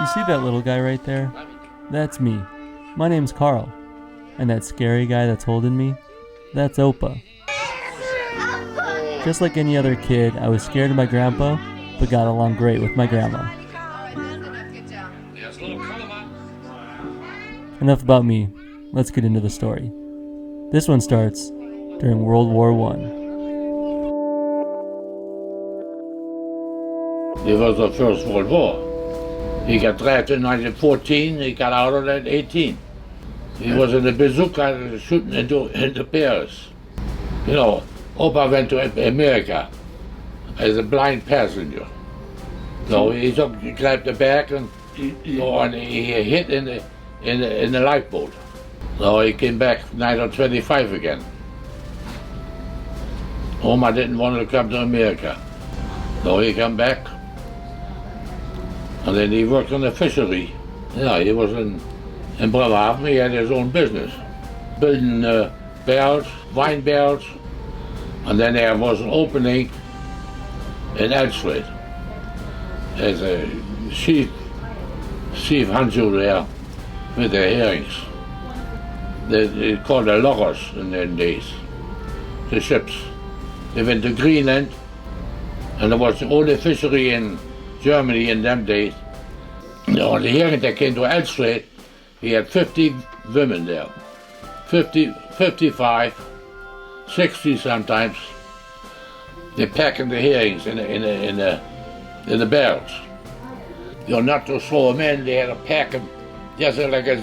You see that little guy right there? That's me. My name's Carl. And that scary guy that's holding me? That's Opa. Just like any other kid, I was scared of my grandpa, but got along great with my grandma. Enough about me. Let's get into the story. This one starts during World War I. It was the First World War. He got drafted in 1914, he got out of that 18. He was in the bazooka shooting into Paris. You know, Opa went to America as a blind passenger. So he grabbed the back and he hit in the lifeboat. So he came back 1925 again. Oma didn't want to come to America. So he came back. And then he worked on the fishery. Yeah, he was in Bremerhaven, he had his own business. Building barrels, wine barrels. And then there was an opening in Elsfleth. There's a chief Hansu there with the herrings. They called the loggers in them days, the ships. They went to Greenland, and there was the only fishery in Germany in them days. The only herring that came to Elsfleth, he had 50 women there, 50, 55, 60 sometimes. They're packing the herrings in the barrels. You're not to throw them in, they had to pack them just like a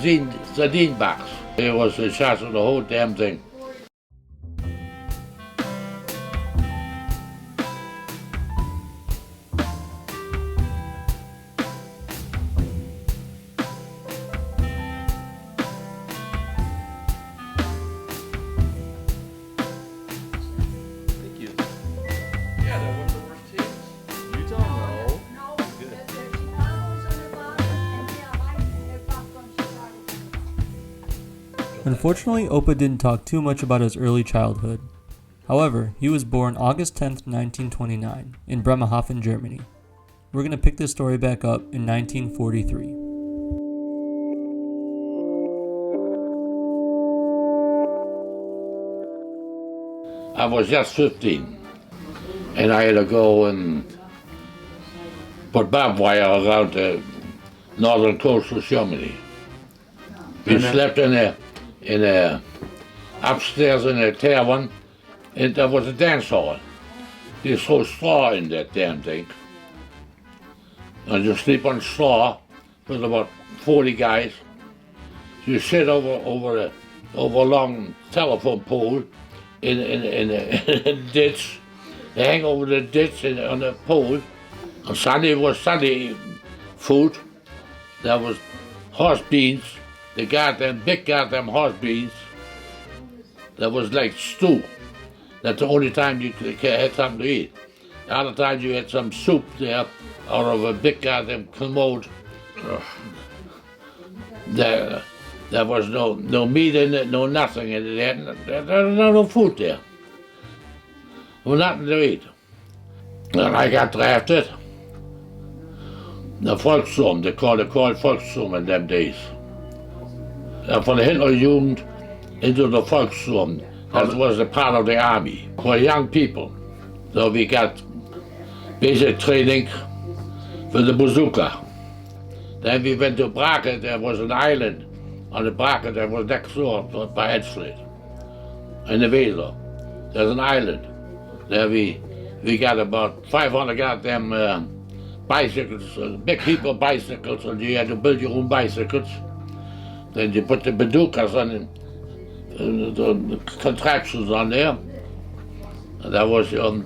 sardine box. It was in charge of the whole damn thing. Unfortunately, Opa didn't talk too much about his early childhood. However, he was born August 10th, 1929, in Bremerhaven, Germany. We're going to pick this story back up in 1943. I was just 15, and I had to go and put barbed wire around the northern coast of Germany. We slept in a upstairs in a tavern, and there was a dance hall. They throw straw in that damn thing. And you sleep on straw with about 40 guys. You sit over a long telephone pole in a ditch. They hang over the ditch on the pole. On Sunday was Sunday food. There was horse beans. They got them big goddamn horse beans. That was like stew. That's the only time you had something to eat. The other time you had some soup there out of a big goddamn commode. There was no meat in it, no nothing in it. There was no food there. There was nothing to eat. And I got drafted. The Volksturm, they called Volksturm in them days. From the Hitlerjugend into the Volksturm. That was a part of the army for young people. So we got basic training for the bazooka. Then we went to Brakel. There was an island on the Brakel that was next door by Elsfleth. In the Weser. There's an island. There we got about 500 goddamn bicycles, big people bicycles, and you had to build your own bicycles. Then you put the bazookas on the contraptions on there. And that was your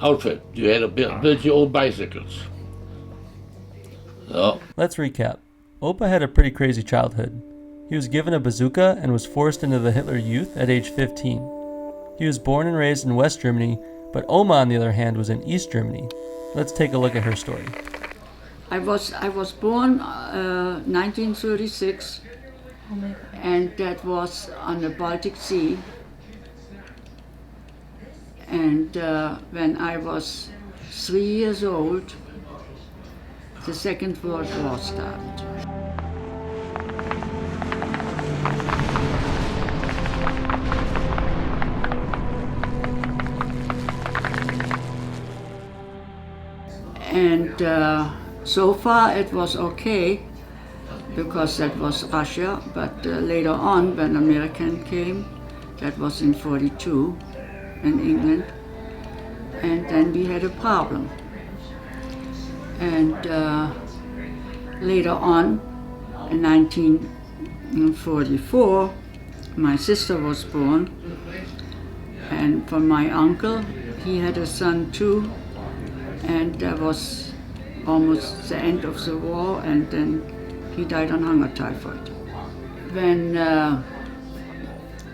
outfit. You had to build your own bicycles. So. Let's recap. Opa had a pretty crazy childhood. He was given a bazooka and was forced into the Hitler Youth at age 15. He was born and raised in West Germany, but Oma, on the other hand, was in East Germany. Let's take a look at her story. I was born 1936, and that was on the Baltic Sea. And when I was 3 years old, the Second World War started. And so far it was okay, because that was Russia, but later on when American came, that was in 42 in England, and then we had a problem. And later on, in 1944, my sister was born, and from my uncle, he had a son too, and that was almost the end of the war, and then he died on hunger typhoid. When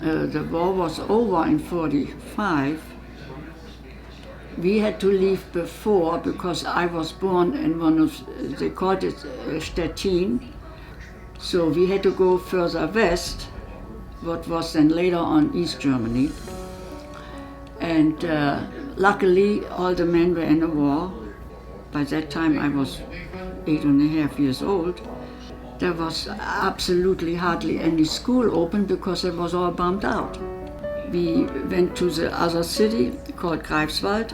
the war was over in 45, we had to leave before, because I was born in one of, they called it Stettin, so we had to go further west, what was then later on East Germany. And luckily all the men were in the war. By that time I was 8.5 years old. There was absolutely hardly any school open because it was all bombed out. We went to the other city called Greifswald,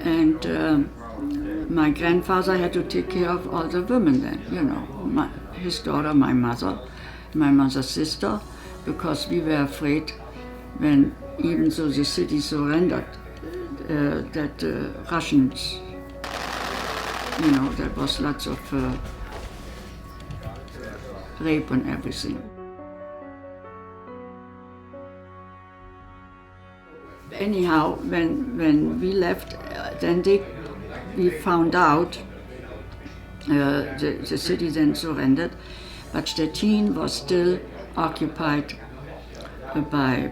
and my grandfather had to take care of all the women then, you know, his daughter, my mother's sister, because we were afraid when, even though the city surrendered, that Russians, you know, there was lots of rape and everything. Anyhow, when we left, then we found out the city then surrendered, but Stettin was still occupied by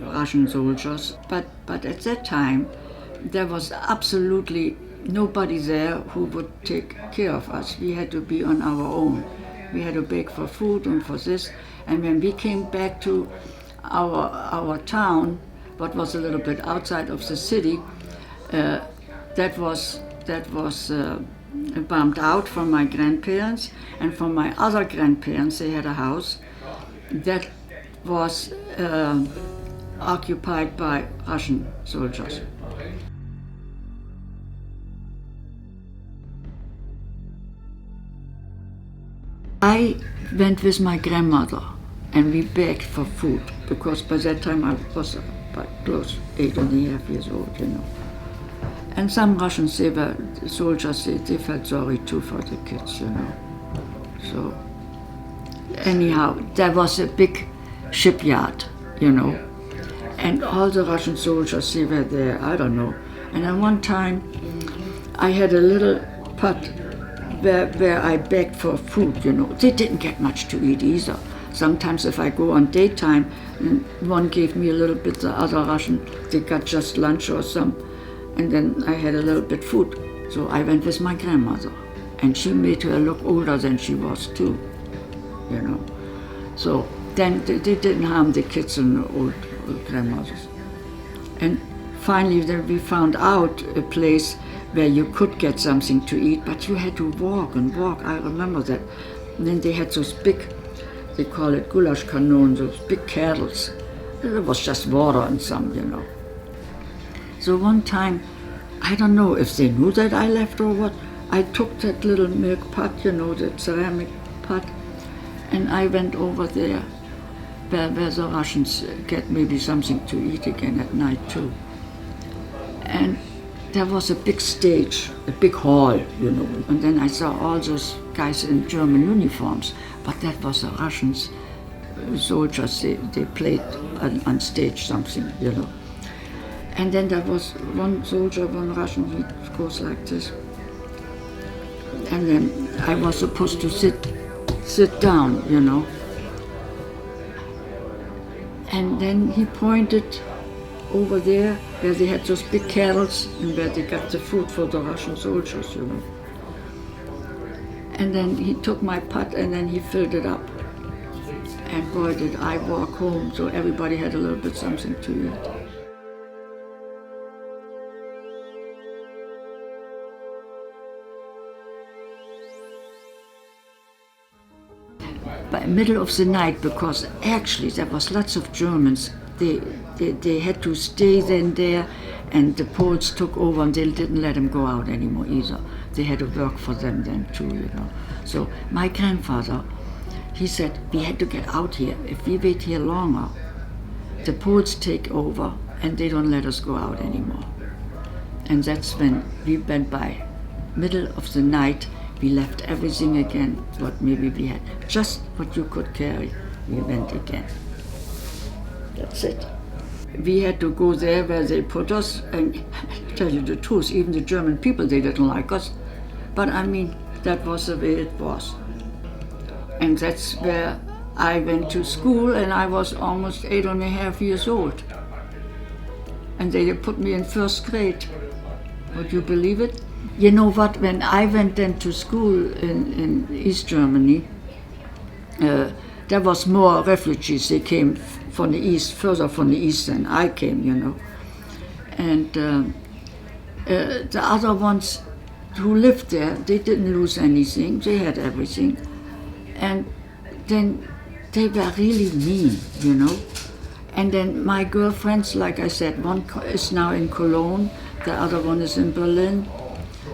Russian soldiers. But at that time, there was absolutely nobody there who would take care of us. We had to be on our own. We had to beg for food and for this. And when we came back to our town, what was a little bit outside of the city, that was bombed out from my grandparents, and from my other grandparents. They had a house that was occupied by Russian soldiers. I went with my grandmother and we begged for food, because by that time I was about close 8.5 years old, you know. And some Russians, soldiers, they felt sorry too for the kids, you know. So anyhow, there was a big shipyard, you know, and all the Russian soldiers, they were there, I don't know. And at one time, I had a little pot where I begged for food, you know. They didn't get much to eat either. Sometimes if I go on daytime, one gave me a little bit, the other Russian, they got just lunch or some, and then I had a little bit food. So I went with my grandmother, and she made her look older than she was too, you know. So then they didn't harm the kids and the old grandmothers. And finally then we found out a place where you could get something to eat, but you had to walk and walk, I remember that. And then they had those big, they call it goulash kanon, those big kettles. It was just water and some, you know. So one time, I don't know if they knew that I left or what, I took that little milk pot, you know, that ceramic pot, and I went over there where the Russians get maybe something to eat again at night too. And there was a big stage, a big hall, you know, and then I saw all those guys in German uniforms, but that was the Russians, soldiers, they played on stage something, you know. And then there was one soldier, one Russian, he goes like this. And then I was supposed to sit down, you know. And then he pointed over there where they had those big kettles and where they got the food for the Russian soldiers, you know. And then he took my pot and then he filled it up. And boy, did I walk home, so everybody had a little bit something to eat. by middle of the night, because actually there was lots of Germans. They had to stay then there, and the Poles took over and they didn't let them go out anymore either. They had to work for them then too, you know. So my grandfather, he said, we had to get out here. If we wait here longer, the Poles take over and they don't let us go out anymore. And that's when we went by. Middle of the night, we left everything again, what maybe we had. Just what you could carry, we went again. That's it. We had to go there where they put us, and tell you the truth, even the German people, they didn't like us. But I mean, that was the way it was. And that's where I went to school, and I was almost 8.5 years old. And they put me in first grade. Would you believe it? You know what, when I went then to school in East Germany, there was more refugees. They came from the east, further from the east than I came, you know. And the other ones who lived there, they didn't lose anything. They had everything. And then they were really mean, you know. And then my girlfriends, like I said, one is now in Cologne, the other one is in Berlin.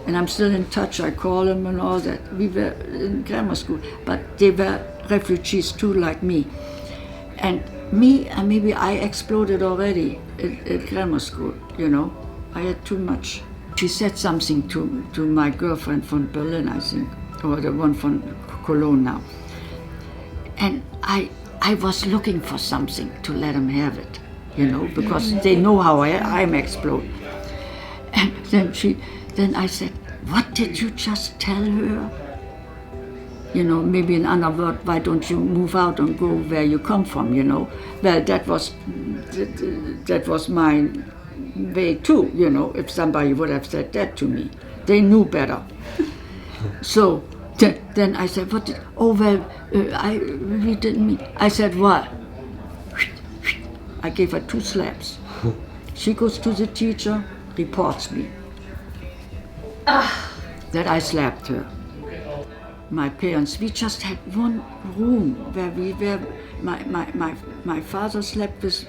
And I'm still in touch, I call them and all that. We were in grammar school, but they were refugees too, like me. And me, maybe I exploded already at grammar school, you know. I had too much. She said something to my girlfriend from Berlin, I think, or the one from Cologne now. And I was looking for something to let them have it, you know, because they know how I'm explode. And then I said, what did you just tell her? You know, maybe in another word, why don't you move out and go where you come from, you know? Well, that was my way too, you know, if somebody would have said that to me. They knew better. So then I said, what did, oh, well, we didn't meet. I said, what? I gave her 2 slaps. She goes to the teacher, reports me. That I slapped her. My parents, we just had one room where we were. My father slept with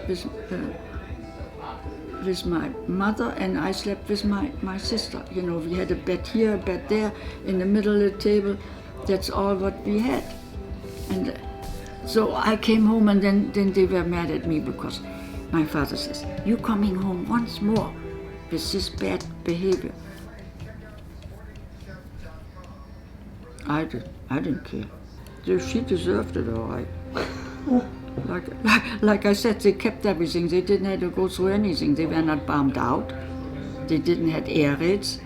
my mother, and I slept with my sister. You know, we had a bed here, a bed there, in the middle of the table. That's all what we had. And so I came home, and then they were mad at me because my father says, "You coming home once more with this bad behavior?" I didn't care. She deserved it, all right. Like I said, they kept everything. They didn't have to go through anything. They were not bombed out. They didn't have air raids.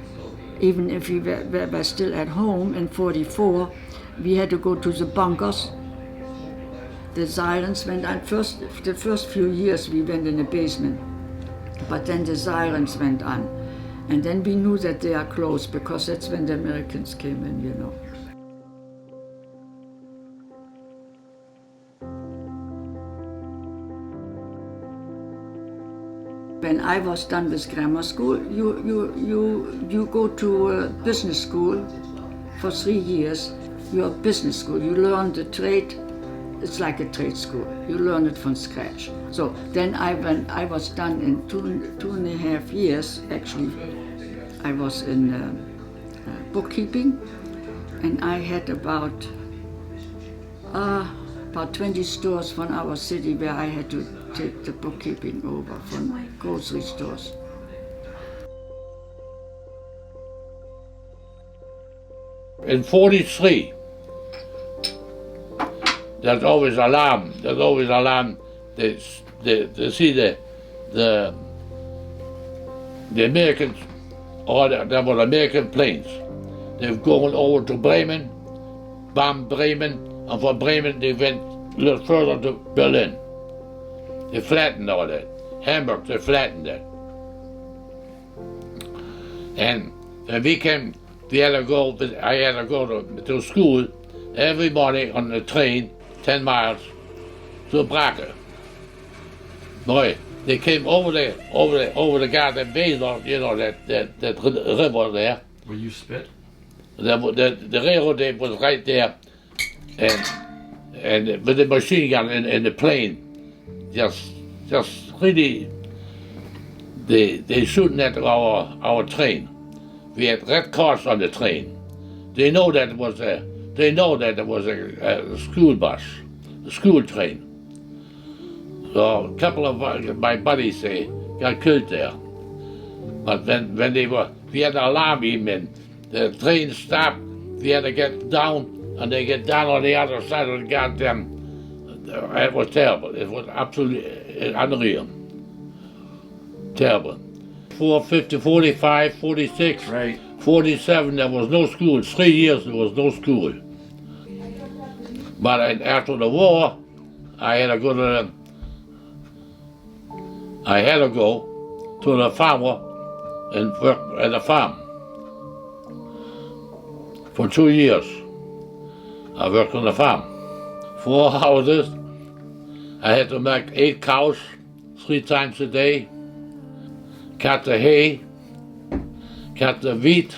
Even if we were still at home in 1944, we had to go to the bunkers. The sirens went on. The first few years we went in the basement, but then the sirens went on. And then we knew that they are close, because that's when the Americans came in, you know. When I was done with grammar school, you go to business school for 3 years. You're a business school. You learn the trade. It's like a trade school. You learn it from scratch. So then I was done in 2.5 years. Actually, I was in bookkeeping, and I had about 20 stores from our city where I had to take the bookkeeping over from grocery stores. In 1943, there's always alarm. There's always alarm. They see the Americans, or there were American planes. They've gone over to Bremen, bombed Bremen, and from Bremen they went a little further to Berlin. They flattened all that. Hamburg, they flattened that. And when we came, I had to go to school every morning on the train, 10 miles, to Brake. Boy, they came over the Garden Weser, you know, that river there. Where you spit? The railroad was right there, and and with the machine gun in the plane, just really, they shooting at our train. We had red cars on the train. They know that it was a school bus, a school train. So a couple of my buddies got killed there. But when we had an alarm even, the train stopped. We had to get down, and they get down on the other side of the goddamn. It was terrible. It was absolutely unreal. Terrible. 450, 45, 46, Right. 47, there was no school. 3 years there was no school. But after the war, I had to go to the farmer and work at the farm. For 2 years, I worked on the farm. 4 houses. I had to milk 8 cows 3 times a day. Cut the hay, cut the wheat.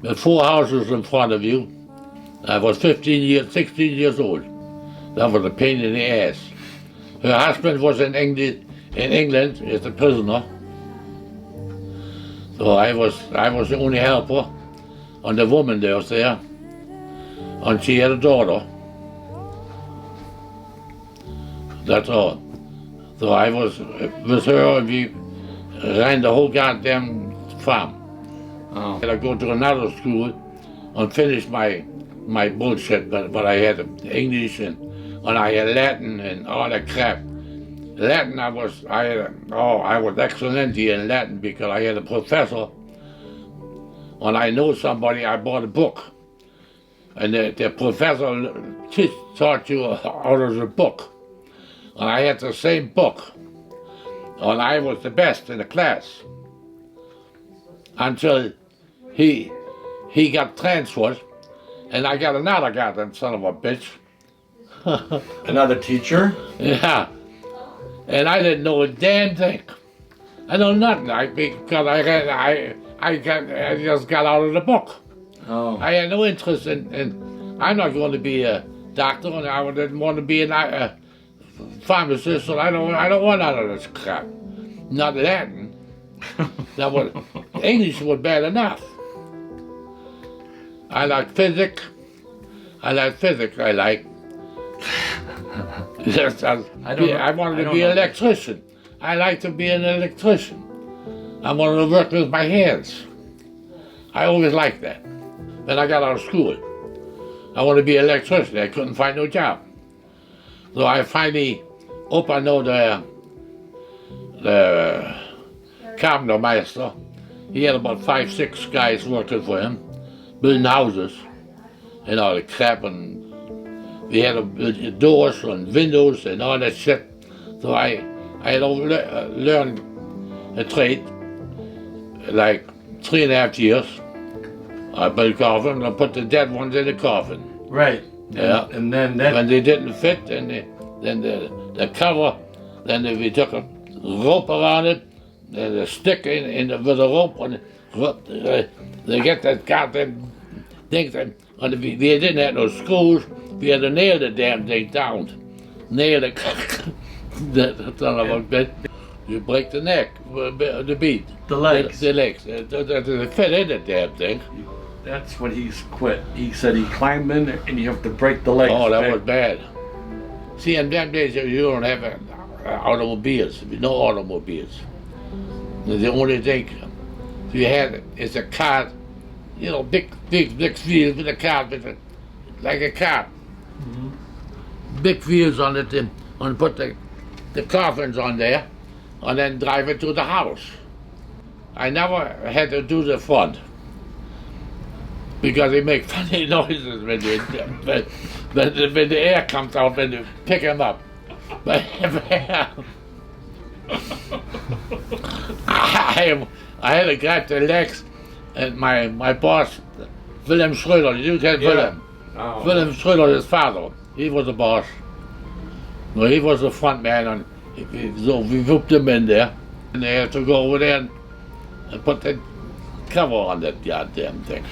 With 4 houses in front of you. I was 16 years old. That was a pain in the ass. Her husband was in England as a prisoner. So I was the only helper. And the woman there was there. And she had a daughter. That's all. So I was with her, and we ran the whole goddamn farm. Oh. I had to go to another school and finish my bullshit, but I had English and I had Latin and all that crap. Latin, I was excellent in Latin because I had a professor. When I know somebody, I bought a book. And the professor taught you out of the book. And I had the same book. And I was the best in the class. Until he got transferred, and I got another goddamn son of a bitch. Another teacher? Yeah. And I didn't know a damn thing. I know nothing, because I just got out of the book. Oh. I had no interest in I'm not going to be a doctor, and I didn't want to be a pharmacist, and I don't want none of this crap. Not Latin. That was English was bad enough. I like physics. I like. Yes, I wanted to be an electrician. I like to be an electrician. I wanted to work with my hands. I always liked that. When I got out of school, I wanted to be an electrician. I couldn't find no job. So I finally opened the carpenter master. He had about 5, 6 guys working for him, building houses and all the crap, and we had doors and windows and all that shit. So I had learned a trade, like 3.5 years. I built coffin, I put the dead ones in the coffin. Right. Yeah. And then that. When they didn't fit, then the cover, we took a rope around it, and a stick with a rope, and they get that goddamn thing. And we didn't have no screws. We had to nail the damn thing down. Nail it. That's all about it. You break the neck, the beat. The legs. The legs. They fit in the damn thing. That's when he's quit. He said he climbed in there and you have to break the legs. Oh, that was bad. See, in them days, you don't have automobiles, no automobiles. The only thing you had is a cart, big wheels with a cart, like a cart. Mm-hmm. Big wheels on it, and put the coffins on there, and then drive it to the house. I never had to do the front, because they make funny noises when the air comes out when you pick them up. But I had to grab the legs, and my boss, Willem Schröder, you get Willem. Oh. Willem Schröder, his father, he was the boss. No, he was the front man, and so we whooped him in there, and they had to go over there and put the cover on that goddamn thing.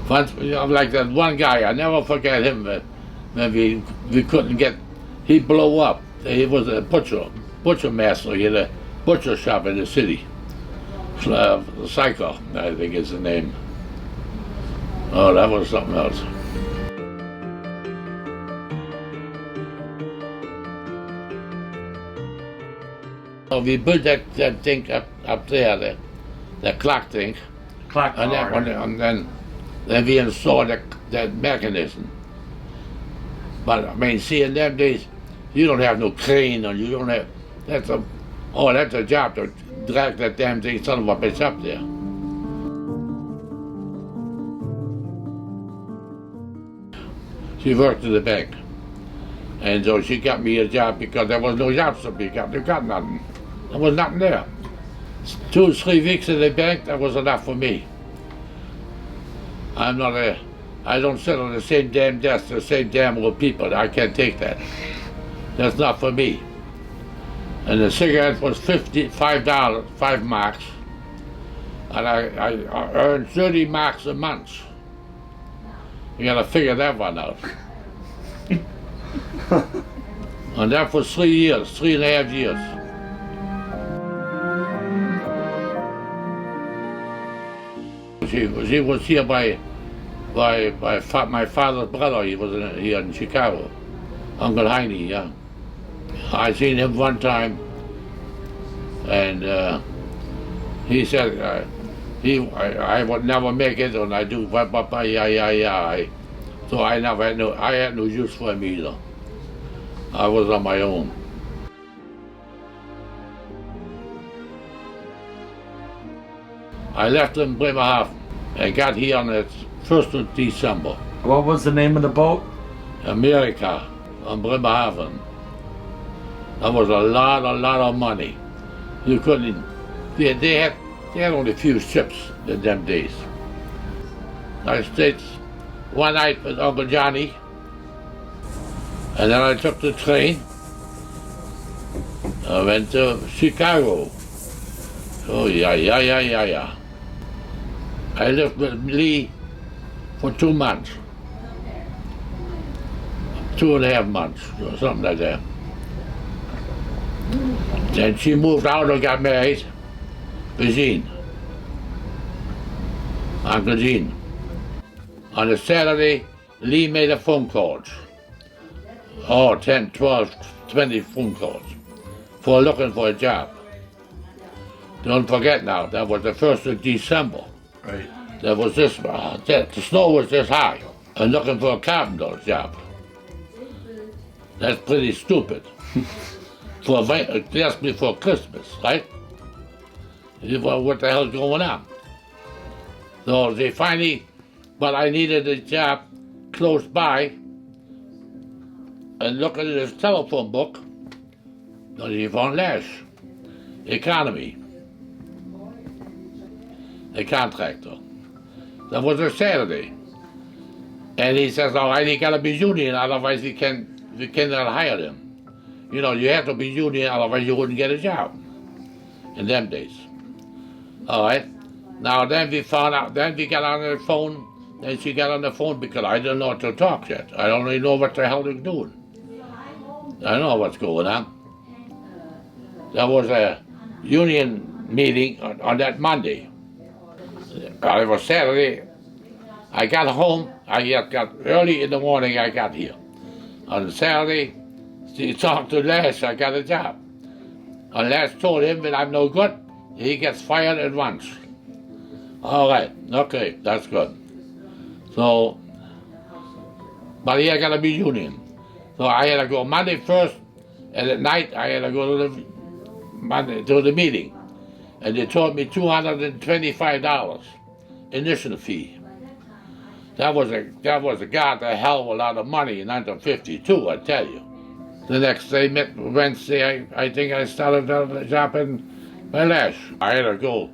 Once, like that one guy, I never forget him. and we couldn't get, he blew up. He was a butcher master. He had a butcher shop in the city. Psycho, I think is the name. Oh, that was something else. So we built that thing up there, the clock thing. Clock And tower. and then we installed that mechanism. But I mean, see, in them days, you don't have no crane, and you don't have, that's a job to drag that damn thing, son of a bitch, up there. She worked at the bank, and so she got me a job because there was no jobs to be got. They got nothing. There was nothing there. 2 or 3 weeks in the bank, that was enough for me. I don't sit on the same damn desk, the same damn old people. I can't take that. That's not for me. And the cigarette was $5, 5 marks. And I earned 30 marks a month. You gotta figure that one out. And that for 3 years, 3.5 years. She was here by my father's brother. He was here in Chicago, Uncle Heine. Yeah, I seen him one time, and he said I would never make it, and I do yeah. So I had no use for him either. I was on my own. I left in Bremerhaven and got here on the 1st of December. What was the name of the boat? America, on Bremerhaven. That was a lot of money. You couldn't, they had only a few ships in them days. I stayed one night with Uncle Johnny, and then I took the train. I went to Chicago. Oh, yeah. I lived with Lee for 2 months. 2.5 months, or something like that. Then she moved out and got married with Jean, Uncle Jean. On a Saturday, Lee made a phone calls. 10, 12, 20 phone calls for looking for a job. Don't forget now, that was the 1st of December. Right. There was this, the snow was this high, and looking for a carpenter's job. That's pretty stupid. Just before Christmas, right? What the hell's going on? So they finally, but I needed a job close by, and looking at his telephone book, he found Lash, economy, a contractor. That was a Saturday. And he says, all right, he gotta be union, otherwise we cannot hire him. You know, you have to be union, otherwise you wouldn't get a job in them days. All right. Now then we found out, then we got on the phone, and she got on the phone because I didn't know how to talk yet. I don't really know what the hell they're doing. I don't know what's going on. There was a union meeting on that Monday. It was Saturday. I got home, I got early in the morning I got here. On Saturday, he talked to Les, I got a job. And Les told him that I'm no good, he gets fired at once. All right, okay, that's good. So, but he had got to be union. So I had to go Monday first, and at night I had to go to the meeting. And they told me $225 initial fee. That was a goddamn hell of a lot of money in 1952, I tell you. The next day, Wednesday, I think I started a job in Lash. I had to go.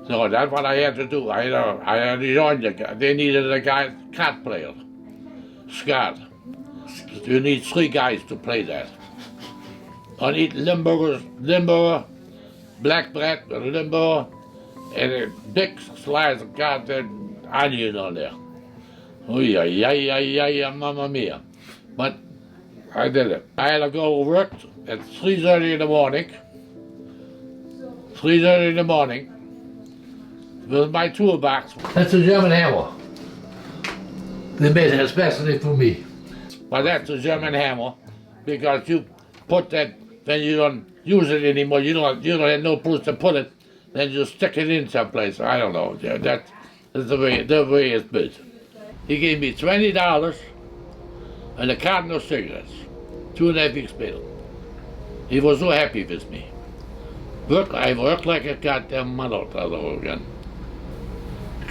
So that's what I had to do. I had to join the guy. They needed a guy, card player, Scott. You need 3 guys to play that. And eat Limburger, black bread, Limburger, and a big slice of goddamn onion on there. Oh yeah, mamma mia. But I did it. I had to go to work at 3:30 in the morning. 3:30 in the morning with my toolbox. That's a German hammer. They made it especially for me. But that's a German hammer because you put that, when you don't use it anymore, you don't have no place to put it, then you stick it in someplace. I don't know. That's the way it's built. He gave me $20 and a carton of cigarettes, 2.5 weeks later. He was so happy with me. I worked like a goddamn mother all over again.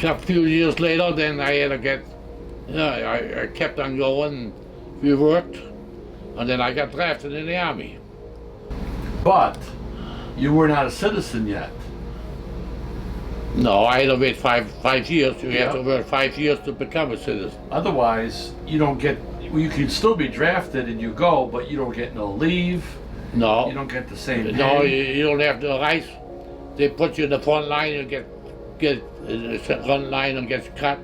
A few years later, then I had to get, I kept on going. We worked, and then I got drafted in the Army. But you were not a citizen yet. No, I had to wait five years. You have to work 5 years to become a citizen. Otherwise, you don't get. You can still be drafted and you go, but you don't get no leave. No. You don't get the same pay. No, you don't have no rights. They put you in the front line. You get front line and get cut,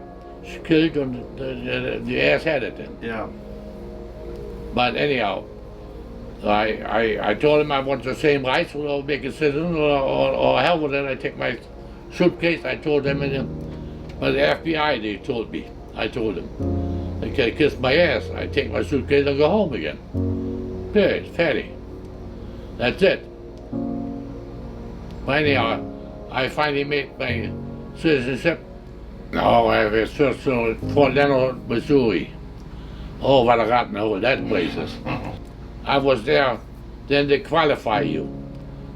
killed, and the ass had it then. Yeah. But anyhow, I told him I want the same rights, or make a citizen, or hell with it. I take my suitcase. I told them, but the FBI, they told me. I told them, they can kiss my ass. I take my suitcase and go home again. Period. Fatty. That's it. But anyhow, I finally made my citizenship. Oh, I was first to Fort Leonard, Missouri. Oh, what a rotten hole that place is. I was there, then they qualify you.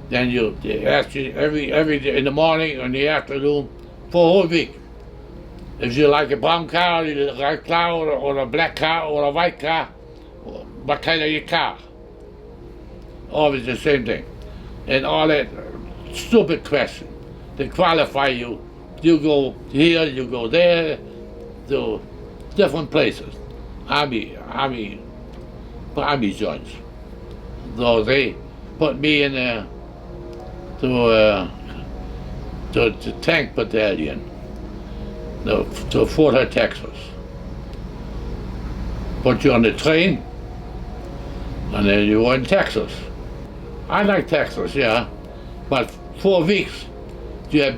Then they ask you every day in the morning or in the afternoon for a whole week. If you like a brown car, a red car, or a black car, or a white car, what kind of your car? Always the same thing. And all that stupid question. They qualify you. You go here, you go there, to different places. Army joints. So they put me in to tank battalion, to Fort Hood, Texas. Put you on the train, and then you were in Texas. I like Texas, yeah, but 4 weeks. You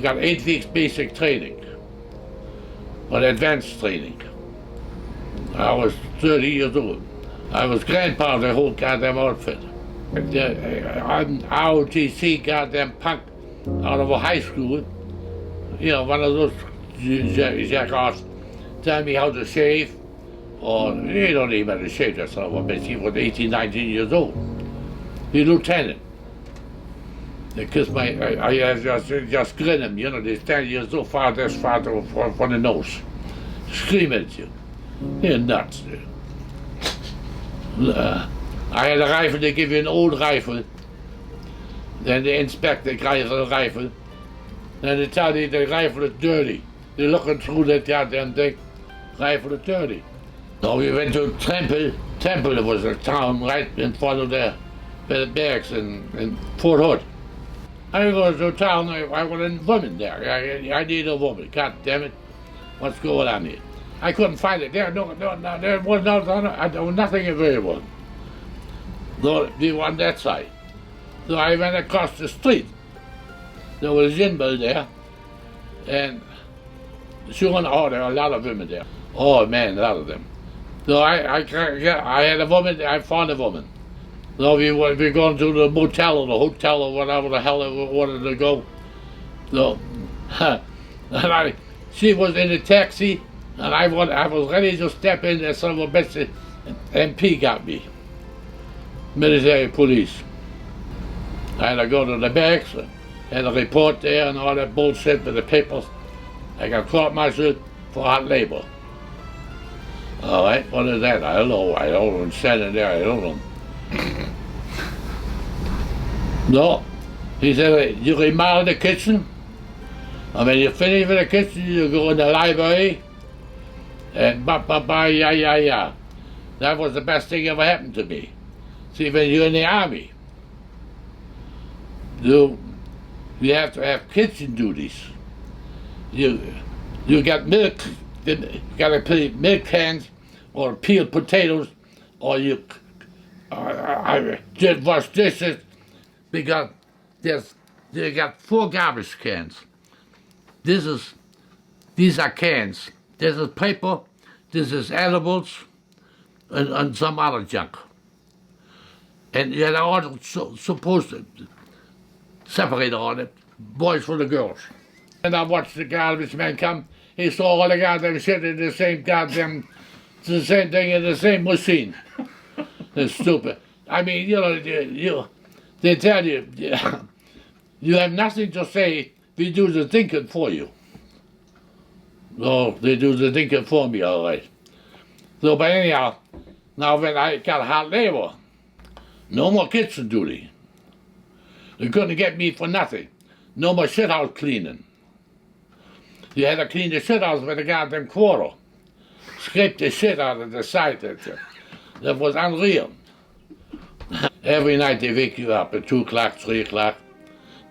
got 8 weeks basic training, but advanced training. I was 30 years old. I was grandpa of the whole goddamn outfit. I'm ROTC goddamn punk out of a high school. You know, one of those jackoffs tell me how to shave, or you don't even have to shave that son of a bitch. He was 18, 19 years old. He's lieutenant. They kiss my, I just grin him, you know, they stand you so far from the nose, scream at you. You're nuts. I had a rifle, they give you an old rifle, then they inspect the rifle, then they tell you the rifle is dirty. They're looking through that goddamn thing, rifle is dirty. So we went to Temple. Temple was a town right in front of the barracks in Fort Hood. I go to town, I want a woman there. I need a woman, god damn it. What's going on here? I couldn't find it. There was nothing available. The one that side. So I went across the street. There was a gin mill there, and there were a lot of women there. Oh man, a lot of them. So I had a woman, I found a woman. So we going to the motel or the hotel or whatever the hell I wanted to go. So, and she was in a taxi, and I was ready to step in, and son of a bitch, MP got me. Military police. I had to go to the barracks, had a report there and all that bullshit with the papers. I got court-martialed for hard labor. All right, what is that? I don't know. I don't know. I'm standing there. I don't know. No, he said, you remodel the kitchen, and when you finish with the kitchen, you go in the library, and yeah. That was the best thing ever happened to me. See, when you're in the Army, you have to have kitchen duties. You got milk, you got to put milk cans or peeled potatoes, or you just wash dishes, because they got 4 garbage cans. These are cans. This is paper, this is edibles, and some other junk. And you're all supposed to separate all it, boys from the girls. And I watched the garbage man come. He saw all the goddamn shit in the same goddamn, the same thing in the same machine. It's stupid. I mean, they tell you, you have nothing to say. We do the thinking for you. No, they do the thinking for me, all right. So, but anyhow, now when I got hard labor, no more kitchen duty. They couldn't get me for nothing. No more shithouse cleaning. You had to clean the shithouse with a goddamn quarter. Scrape the shit out of the side. That was unreal. Every night they wake you up at 2 o'clock, 3 o'clock.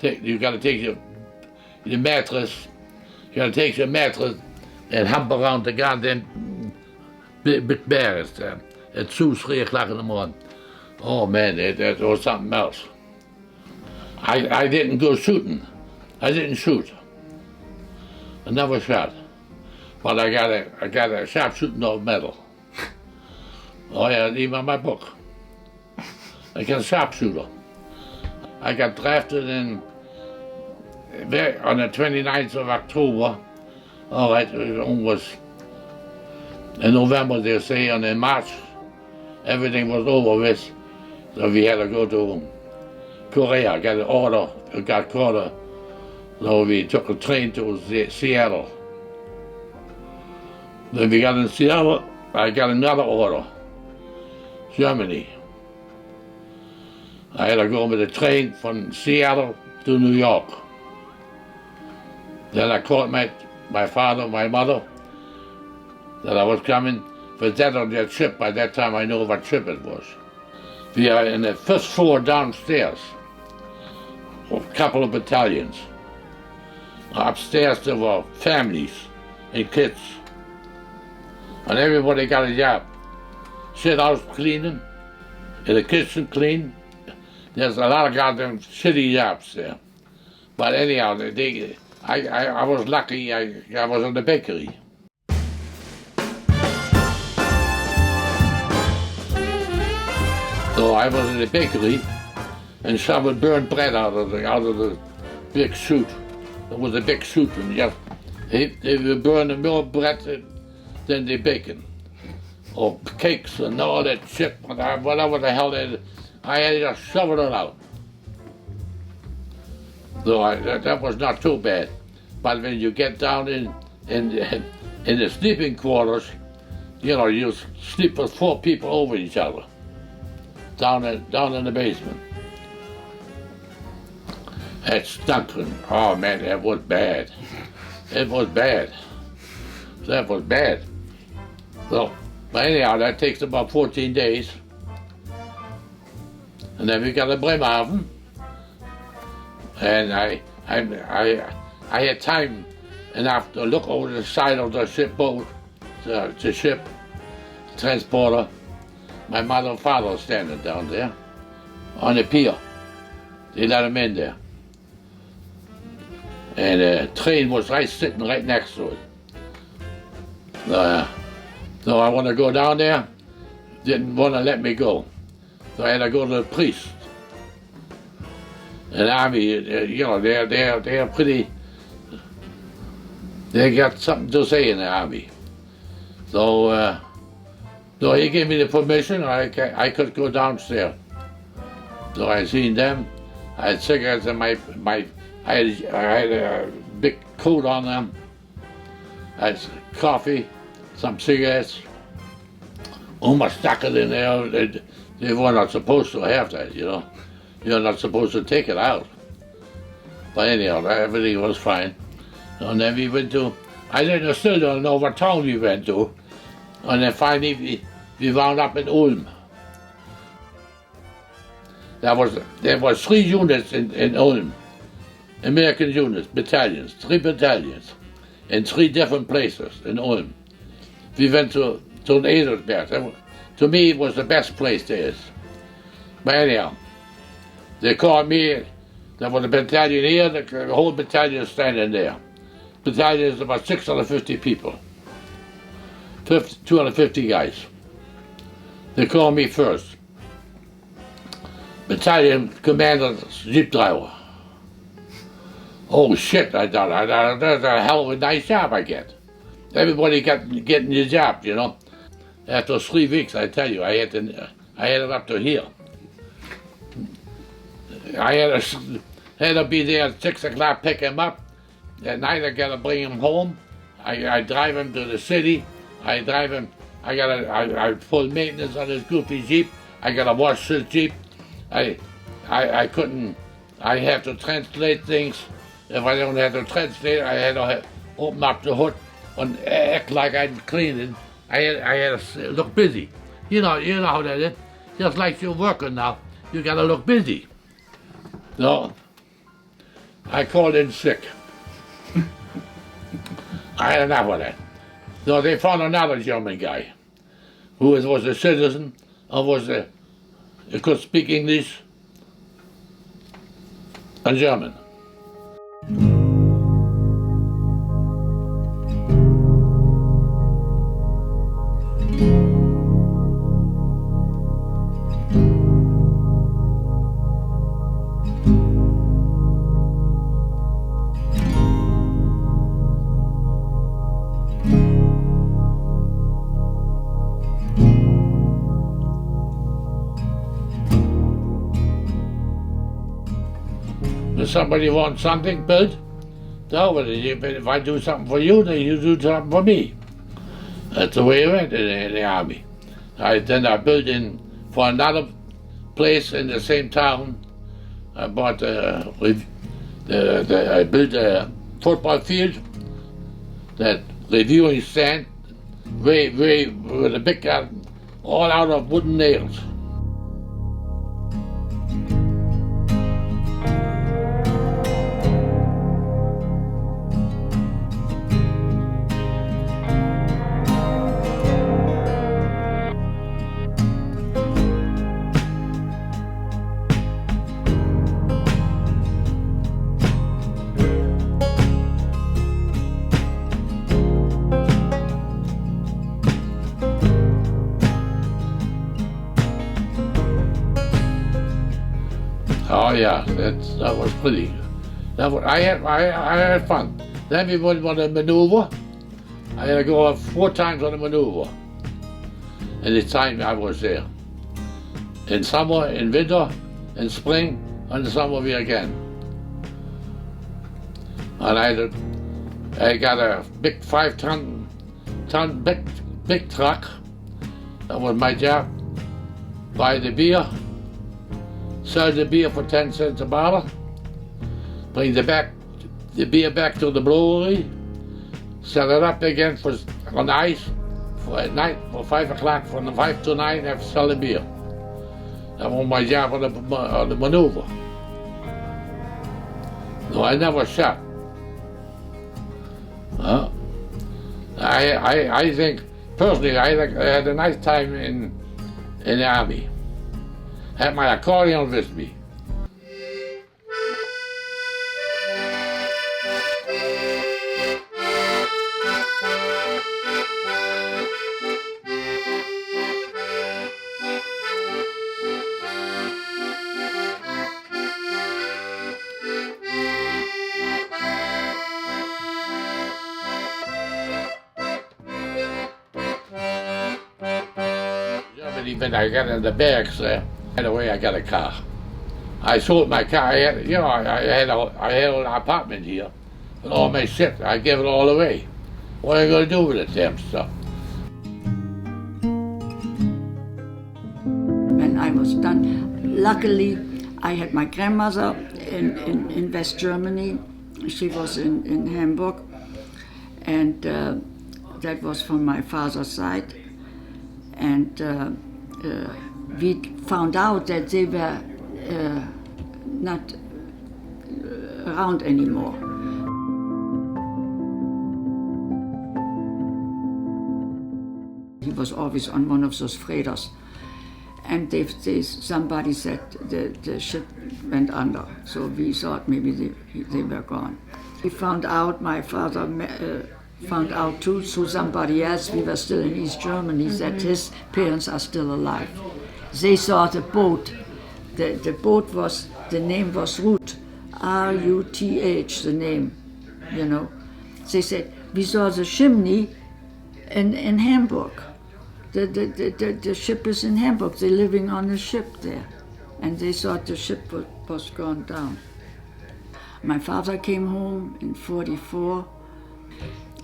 You gotta take your mattress. You gotta take your mattress and hump around the goddamn big bears at 2, 3 o'clock in the morning. Oh man, that was something else. I didn't go shooting. I didn't shoot. I never shot. But I got a sharpshooting medal. Oh yeah, even on my book. I got a sharpshooter. I got drafted on the 29th of October. All right, it was in November, they say, and in March, everything was over with. So we had to go to Korea, get an order, got caught. So we took a train to Seattle. Then we got in Seattle, I got another order, Germany. I had to go with a train from Seattle to New York. Then I called my father, my mother, that I was coming for that on that ship. By that time I knew what ship it was. We are in the 5th floor downstairs, a couple of battalions. Upstairs there were families and kids. And everybody got a job. Shit house cleaning, in the kitchen clean. There's a lot of goddamn shitty jobs there. But anyhow, I was lucky, I was in the bakery. So I was in the bakery and someone burned bread out of the big chute. There was a big chute, and they were burning more bread than the bacon. Or cakes and all that shit, whatever the hell they did. I had to just shovel it out. So that was not too bad. But when you get down in the sleeping quarters, you sleep with 4 people over each other. Down in the basement. It stunk. Oh man, that was bad. It was bad. That was bad. So, but anyhow, that takes about 14 days. And then we got to Bremerhaven. And I had time enough to look over the side of the ship, transporter. My mother and father were standing down there on the pier. They let them in there. And the train was sitting right next to it. So I want to go down there, didn't want to let me go. So I had to go to the priest. And army, they're pretty, they got something to say in the army. So he gave me the permission, I could go downstairs. So I seen them. I had cigarettes in I had a big coat on them. I had coffee, some cigarettes. Almost stuck it in there. They were not supposed to have that, You're not supposed to take it out. But anyhow, everything was fine. And then we went to, still don't know what town we went to. And then finally we wound up in Ulm. There was 3 units in Ulm. American units, battalions, 3 battalions, in 3 different places in Ulm. We went to to the Adelsberg. To me, it was the best place there is. But anyhow, they called me, there was a battalion here, the whole battalion is standing there. Battalion is about 650 people, 250 guys. They called me first. Battalion commander, jeep driver. Oh shit, I thought, that's a hell of a nice job I get. Everybody getting the job, you know. After 3 weeks, I tell you, I had it up to here. I had to be there at 6 o'clock, pick him up. At night, I gotta bring him home. I drive him to the city. I drive him. I full maintenance on this goofy Jeep. I gotta wash his Jeep. I couldn't. I have to translate things. If I don't have to translate, I had to open up the hood and act like I'd clean it. I had to look busy. You know how that is. Just like you're working now, you gotta look busy. No, I called in sick. I had enough of that. So they found another German guy who was a citizen and could speak English and German. If somebody wants something built, if I do something for you, then you do something for me. That's the way it went in the army. Then I built for another place in the same town. I built a football field, that reviewing stand, with a big garden, all out of wooden nails. Oh yeah, that was pretty. I had fun. Then we went on a maneuver. I had to go 4 times on a maneuver. And the time I was there. In summer, in winter, in spring, and in summer again. And I got a big 5-ton big truck. That was my job. Buy the beer. Sell the beer for 10 cents a bottle, bring the beer back to the brewery, sell it up again on ice at night for 5 o'clock, from 5 to 9, I have to sell the beer. That was my job on the maneuver. No, I never shot. I think, personally, I had a nice time in the army. Had my accordion with me. Germany, when I got in the barracks there, right away I got a car. I sold my car. I had an apartment here with all my shit. I gave it all away. What are you going to do with it, damn stuff? When I was done, luckily I had my grandmother in West Germany. She was in Hamburg, and that was from my father's side. And we found out that they were not around anymore. he was always on one of those freighters. And somebody said the ship went under, so we thought maybe they were gone. We found out, my father found out too, through somebody else, we were still in East Germany, that his parents are still alive. They saw the boat. The boat was, the name was Ruth, R-U-T-H, the name, you know. They said, we saw the chimney in Hamburg. The ship is in Hamburg. They're living on the ship there. And they thought the ship was gone down. My father came home in '44,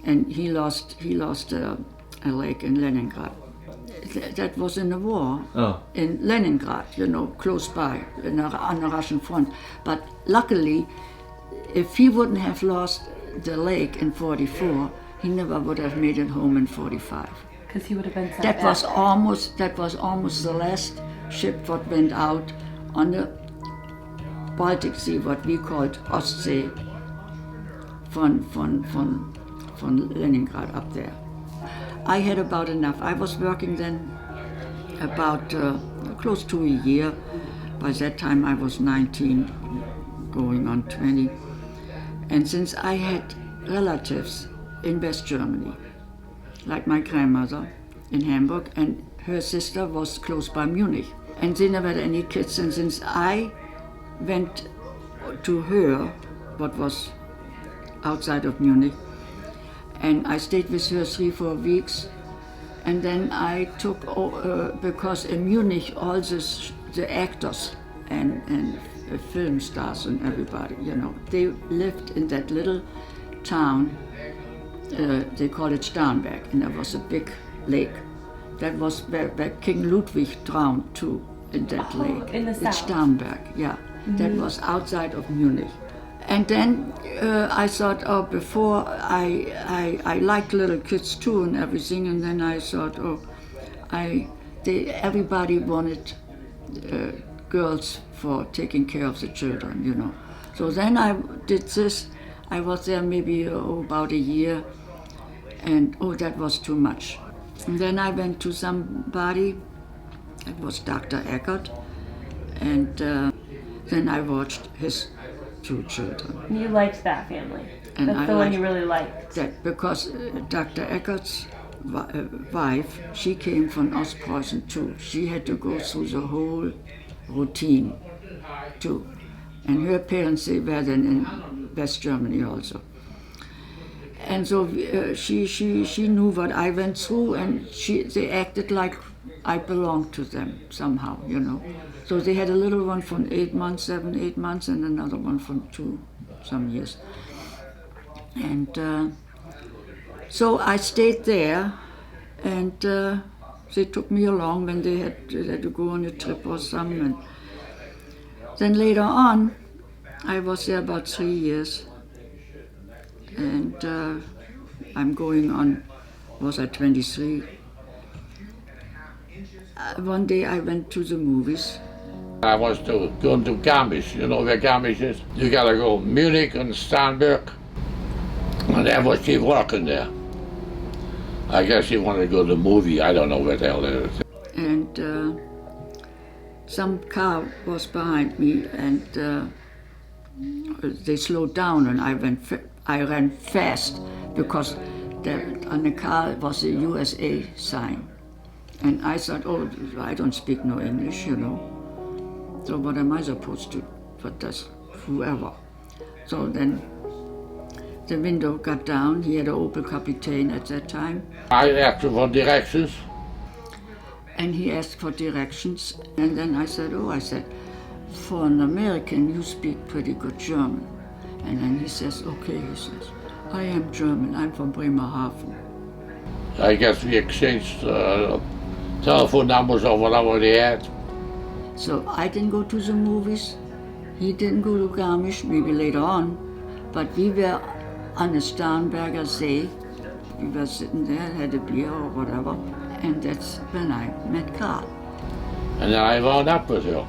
and he lost a leg in Leningrad. That was in the war in Leningrad, you know, close by, on the Russian front. But luckily, if he wouldn't have lost the leg in '44, he never would have made it home in '45. Because he would have been sent That back. was almost the last ship that went out on the Baltic Sea, what we called Ostsee, von Leningrad up there. I had about enough. I was working then about close to a year. By that time I was 19, going on 20. And since I had relatives in West Germany, like my grandmother in Hamburg, and her sister was close by Munich. And they never had any kids, and since I went to her, what was outside of Munich, and I stayed with her 3-4 weeks, and then I took, because in Munich all the actors and film stars and everybody, you know, they lived in that little town. They call it Starnberg, and there was a big lake. That was where King Ludwig drowned too, in that lake. In the south. It's Starnberg, yeah. Mm-hmm. That was outside of Munich. And then I thought, before I liked little kids too and everything, and then I thought, everybody wanted girls for taking care of the children, you know. So then I did this. I was there maybe about a year, and that was too much. And then I went to somebody, it was Dr. Eckert, and then I watched his 2 children. You liked that family? And That's the one you really liked? That because Dr. Eckert's wife, she came from Ostpreußen too. She had to go through the whole routine too. And her parents, they were then in West Germany also. And so she knew what I went through, and they acted like I belonged to them somehow, you know. So they had a little one from 8 months, 7, 8 months, and another one from 2 some years. And so I stayed there, and they took me along when they had to go on a trip or something. And then later on, I was there about 3 years, and I'm going on, was I 23? One day I went to the movies. I was going to Garmisch, you know where Garmisch is? You gotta go Munich and Starnberg, and there was she working there. I guess she wanted to go to the movie, I don't know where the hell it is. And some car was behind me, and they slowed down, and I ran fast because on the car was a USA sign. And I thought, I don't speak no English, you know. So what am I supposed to? But that's whoever. So then the window got down. He had an Opel Kapitän at that time. I asked for directions. And he asked for directions. And then I said, for an American, you speak pretty good German. And then he says, okay, he says, I am German, I'm from Bremerhaven. I guess we exchanged telephone numbers or whatever they had. So I didn't go to the movies. He didn't go to Garmisch, maybe later on. But we were on the Starnberger See. We were sitting there, had a beer or whatever. And that's when I met Karl. And then I wound up with her.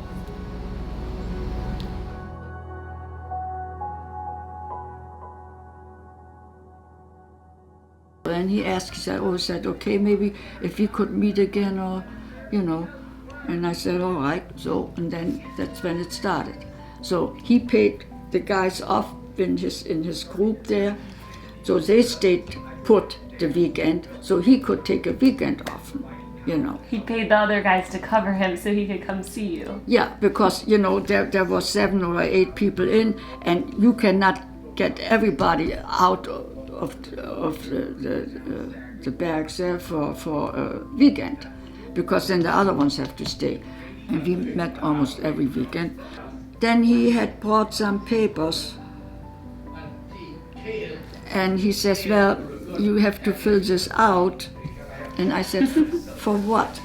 and he asked, he said, okay, maybe if we could meet again, or, and I said, all right. So, and then that's when it started. So he paid the guys off in his group there, so they stayed put the weekend, so he could take a weekend off, He paid the other guys to cover him so he could come see you. Yeah, because, there was 7 or 8 people in, and you cannot get everybody out of the barracks there for a weekend, because then the other ones have to stay. And we met almost every weekend. Then he had brought some papers, and he says, well, you have to fill this out. And I said, for what?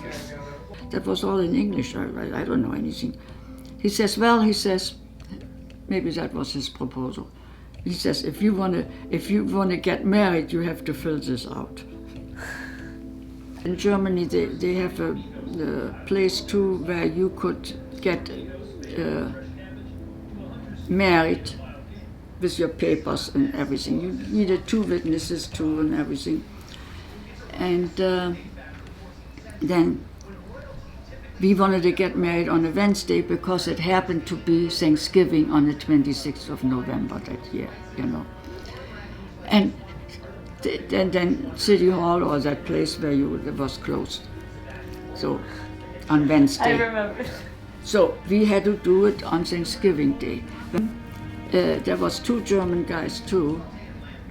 That was all in English. I don't know anything. He says, maybe that was his proposal. He says, if you wanna get married, you have to fill this out. In Germany, they have a place too where you could get married with your papers and everything. You needed 2 witnesses too and everything. And then we wanted to get married on a Wednesday because it happened to be Thanksgiving on the 26th of November that year, And then City Hall, or that place where it was closed. So on Wednesday. I remember. So we had to do it on Thanksgiving Day. There was 2 German guys too.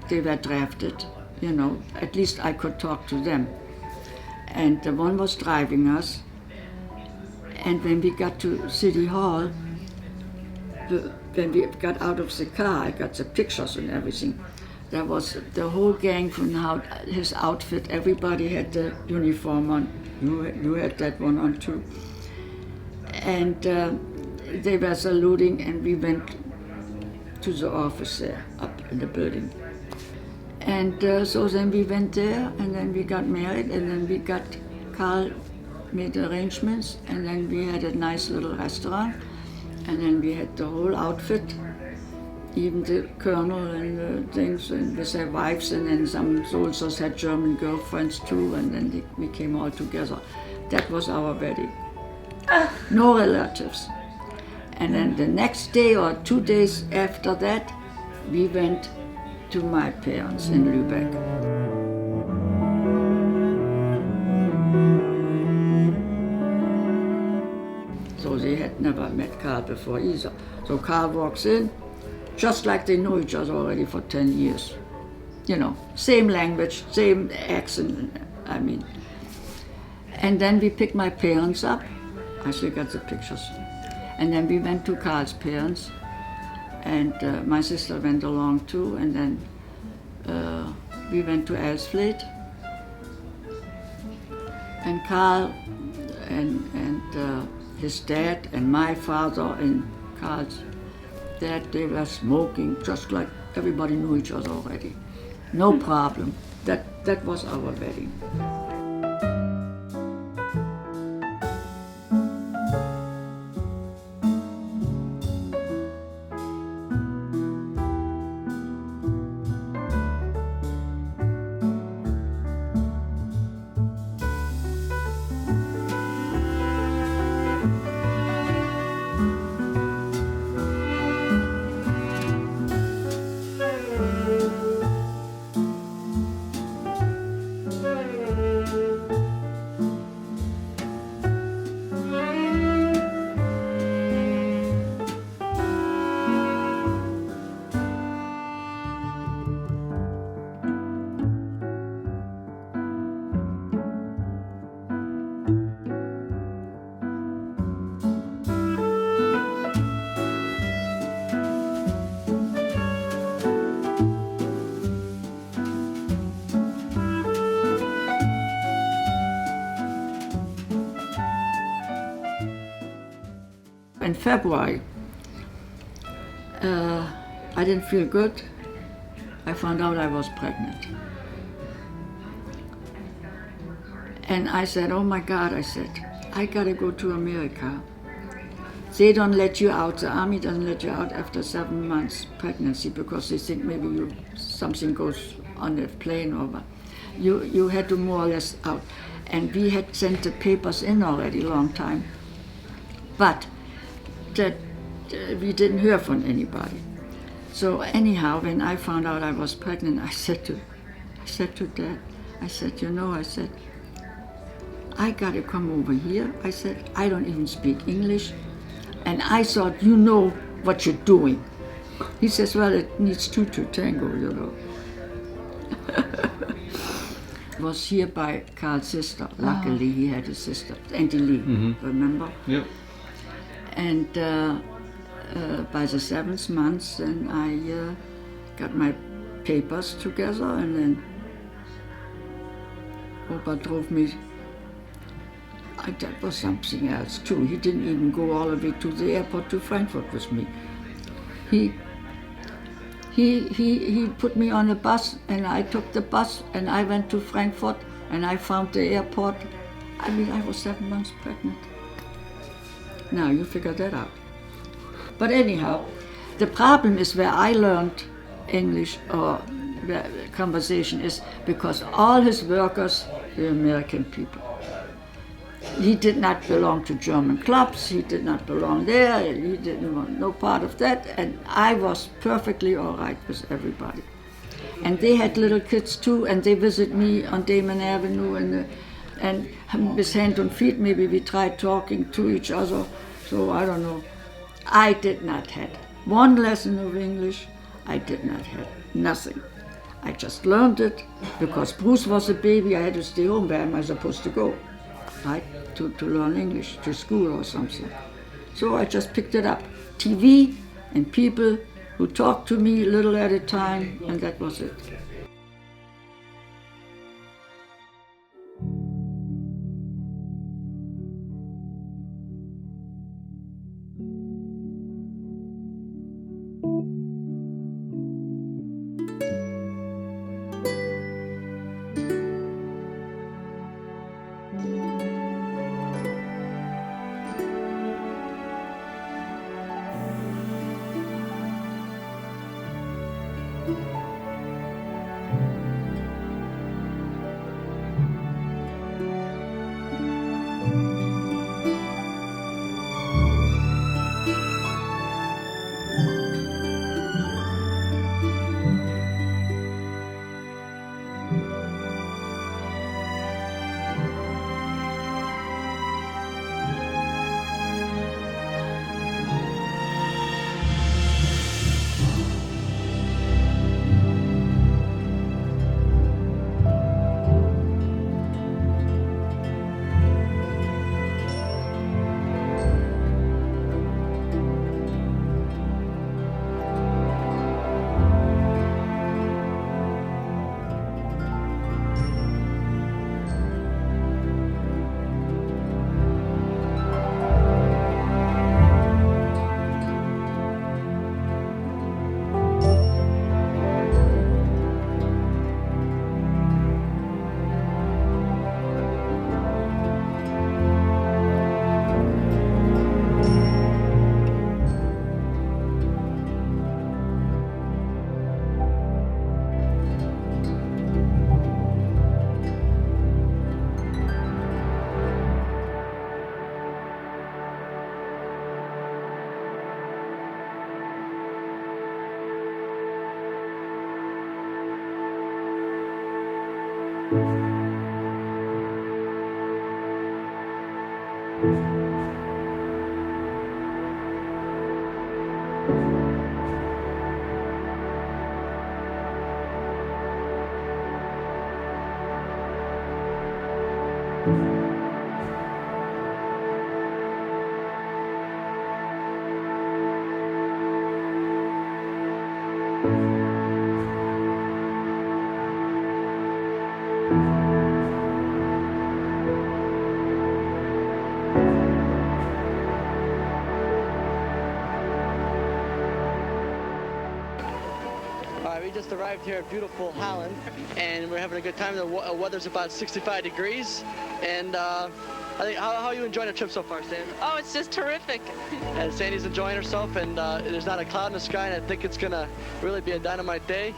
They were drafted, at least I could talk to them. And the one was driving us. And when we got to City Hall, when we got out of the car, I got the pictures and everything. There was the whole gang from his outfit. Everybody had the uniform on. You had that one on too. And they were saluting, and we went to the office there, up in the building. And so then we went there, and then we got married, and then Karl made arrangements, and then we had a nice little restaurant, and then we had the whole outfit, even the colonel and the things, and with their wives, and then some soldiers had German girlfriends too, and then we came all together. That was our wedding. No relatives. And then the next day or 2 days after that, we went to my parents in Lübeck. So they had never met Karl before either. So Karl walks in, just like they know each other already for 10 years. Same language, same accent, And then we picked my parents up. I still got the pictures. And then we went to Karl's parents, and my sister went along too, and then we went to Elsfleth. And Karl and his dad and my father and Karl's dad, they were smoking, just like everybody knew each other already. No problem. That was our wedding. In February, I didn't feel good. I found out I was pregnant. And I said, oh my God, I gotta go to America. They don't let you out, the army doesn't let you out after 7 months pregnancy because they think maybe something goes on the plane or what. You had to more or less out. And we had sent the papers in already long time. But that we didn't hear from anybody. So anyhow, when I found out I was pregnant, I said to Dad, I said, I gotta come over here. I said, I don't even speak English. And I thought, you know what you're doing. He says, well, it needs two to tango, you know. Was here by Karl's sister. Luckily, he had a sister, Auntie Lee, remember? Yep. And by the 7th month, then I got my papers together, and then Opa drove me. That was something else too. He didn't even go all the way to the airport to Frankfurt with me. He put me on a bus, and I took the bus, and I went to Frankfurt, and I found the airport. I mean, I was 7 months pregnant. Now you figure that out. But anyhow, the problem is where I learned English or conversation is because all his workers were American people. He did not belong to German clubs, he did not belong there, he didn't want no part of that, and I was perfectly all right with everybody. And they had little kids too, and they visit me on Damon Avenue, and with hand and feet, maybe we tried talking to each other, so I don't know. I did not have one lesson of English, I did not have nothing. I just learned it, because Bruce was a baby, I had to stay home. Where am I supposed to go? Right? To learn English, to school or something. So I just picked it up. TV and people who talked to me a little at a time, and that was it. We just arrived here at beautiful Holland, and we're having a good time. The weather's about 65 degrees, and I think how are you enjoying the trip so far, Sandy? Oh, it's just terrific. And Sandy's enjoying herself, and there's not a cloud in the sky, and I think it's gonna really be a dynamite day.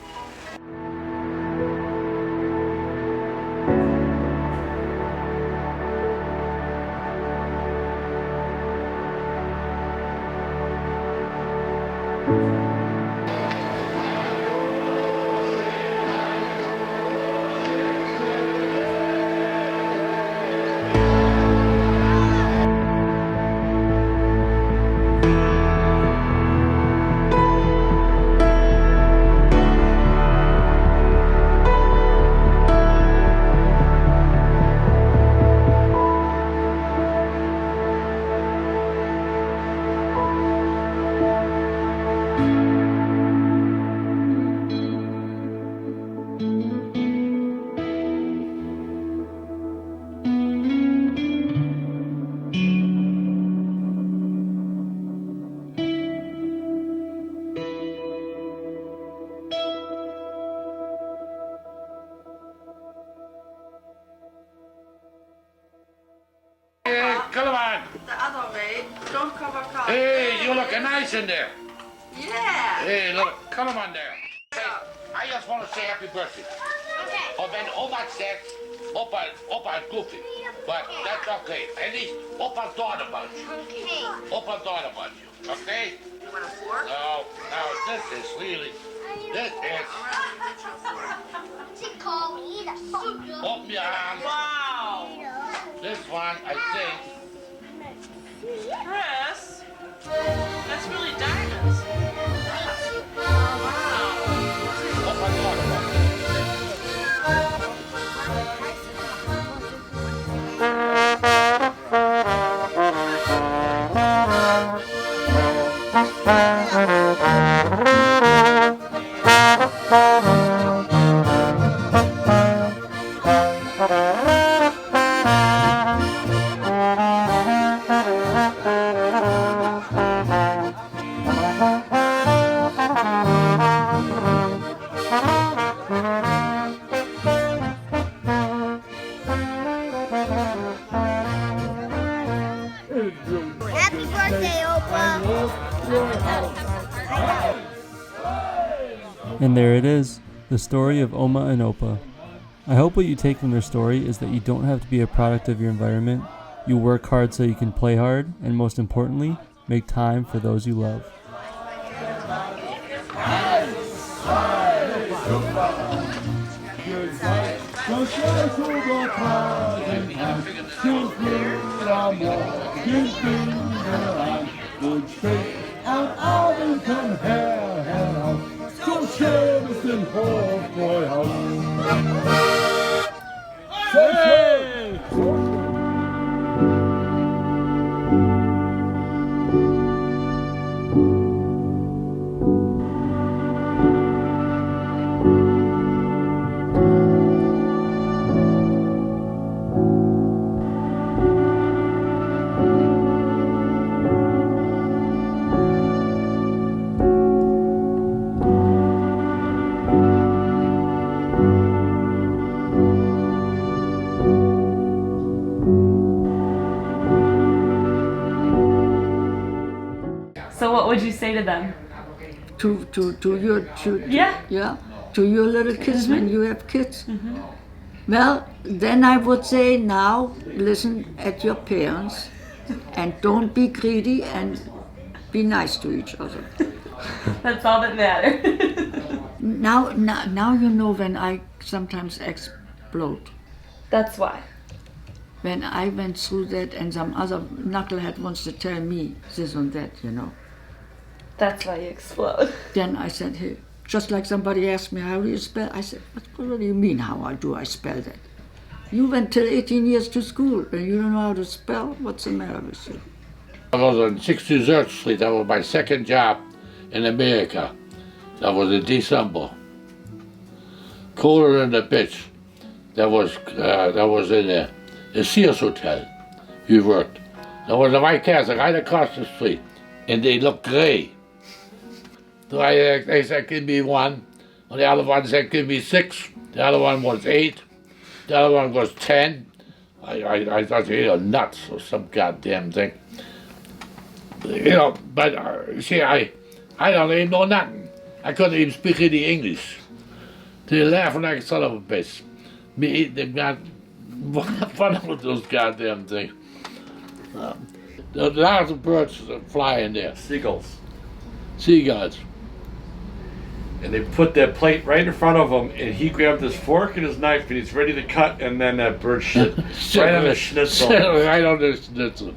on. The other way. Don't cover car. Hey, you looking nice in there. Yeah. Hey, look, come on there. Hey, I just want to say happy birthday. Okay. Und wenn Oma sagt, Opa ist goofy, but that's okay. At least Opa thought about you. Okay. Opa thought about you, okay? You want a fork? No, this is really, this is, She called me the soup. open your arms. Wow. This one, I think, Chris, that's really diamonds. Wow. Opa thought about you. Happy birthday, Opa. And there it is, the story of Oma and Opa. I hope what you take from their story is that you don't have to be a product of your environment. You work hard so you can play hard, and most importantly, make time for those you love. So what would you say to them? To Yeah. to your little kids when you have kids. Well, then I would say now listen at your parents and don't be greedy and be nice to each other. That's all that matters. Now you know when I sometimes explode. That's why. When I went through that and some other knucklehead wants to tell me this and that, you know. That's why you explode. Then I said, hey, just like somebody asked me, how do you spell? I said, what do you mean, how do I spell that? You went till 18 years to school and you don't know how to spell? What's the matter with you? I was on 63rd Street. That was my second job in America. That was in December. Colder than the bitch. That was in the Sears Hotel. We worked. There was a White Castle right across the street, and they looked gray. So they said, give me one. And the other one said, give me 6. The other one was 8. The other one was 10. I thought, you know, nuts or some goddamn thing. You know, but see, I don't even know nothing. I couldn't even speak any English. They laughing like a son of a bitch. Me, they got fun with those goddamn things. There's lots of birds flying there. Seagulls. Seagulls. And they put that plate right in front of him, and he grabbed his fork and his knife, and he's ready to cut, and then that bird shit right on the schnitzel. Right on the schnitzel.